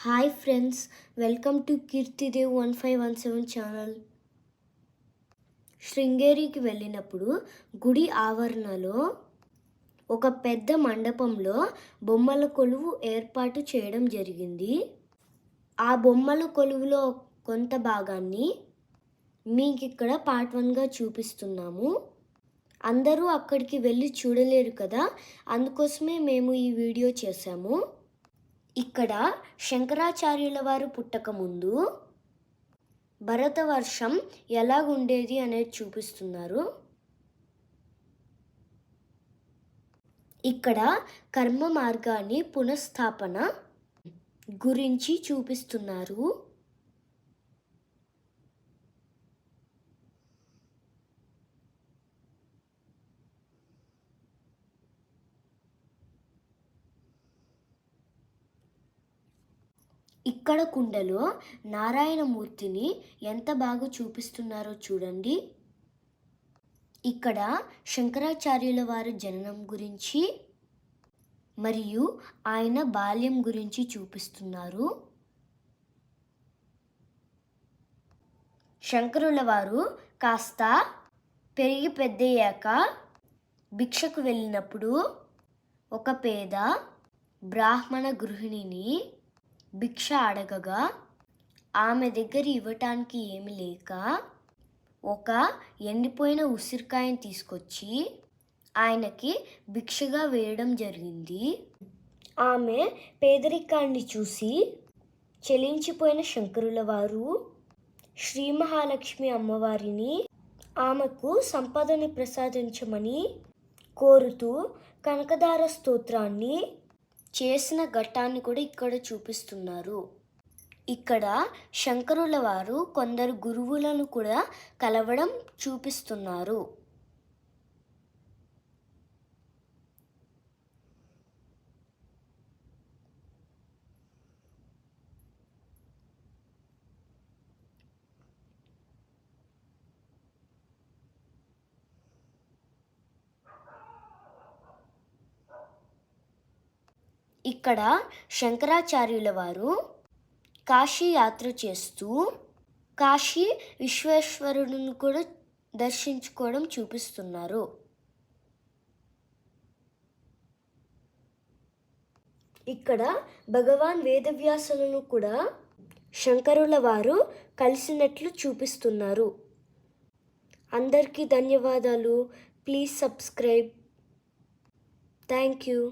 Hi friends, welcome to Keerthidev 1517 channel. శృంగేరికి వెళ్ళినప్పుడు గుడి ఆవరణలో ఒక పెద్ద మండపంలో బొమ్మల కొలువు ఏర్పాటు చేయడం జరిగింది. ఆ బొమ్మల కొలువులో కొంత భాగాన్ని మీకు ఇక్కడ పార్ట్ 1గా చూపిస్తున్నాము. అందరూ అక్కడికి వెళ్ళి చూడలేరు కదా, అందుకోసమే మేము ఈ వీడియో చేశాము. ఇక్కడ శంకరాచార్యుల వారు పుట్టకముందు భరతవర్షం ఎలాగుండేది అనేది చూపిస్తున్నారు. ఇక్కడ కర్మ మార్గాన్ని పునఃస్థాపన గురించి చూపిస్తున్నారు. ఇక్కడ కుండలో నారాయణమూర్తిని ఎంత బాగా చూపిస్తున్నారో చూడండి. ఇక్కడ శంకరాచార్యుల వారి జననం గురించి మరియు ఆయన బాల్యం గురించి చూపిస్తున్నారు. శంకరుల వారు కాస్త పెరిగి పెద్దయ్యాక భిక్షకు వెళ్ళినప్పుడు ఒక పేద బ్రాహ్మణ గృహిణిని భిక్ష అడగగా ఆమె దగ్గర ఇవ్వటానికి ఏమి లేక ఒక ఎండిపోయిన ఉసిరికాయని తీసుకొచ్చి ఆయనకి భిక్షగా వేయడం జరిగింది. ఆమె పేదరికాన్ని చూసి చెలించిపోయిన శంకరుల వారు శ్రీ మహాలక్ష్మి అమ్మవారిని ఆమెకు సంపదని ప్రసాదించమని కోరుతూ కనకదార స్తోత్రాన్ని చేసిన ఘట్టాన్ని కూడా ఇక్కడ చూపిస్తున్నారు. ఇక్కడ శంకరుల వారు కొందరు గురువులను కూడా కలవడం చూపిస్తున్నారు. ఇక్కడ శంకరాచార్యుల వారు కాశీ యాత్ర చేస్తూ కాశీ విశ్వేశ్వరుడిని కూడా దర్శించుకోవడం చూపిస్తున్నారు. ఇక్కడ భగవాన్ వేదవ్యాసులను కూడా శంకరుల వారు కలిసినట్లు చూపిస్తున్నారు. అందరికీ ధన్యవాదాలు. Please subscribe. Thank you.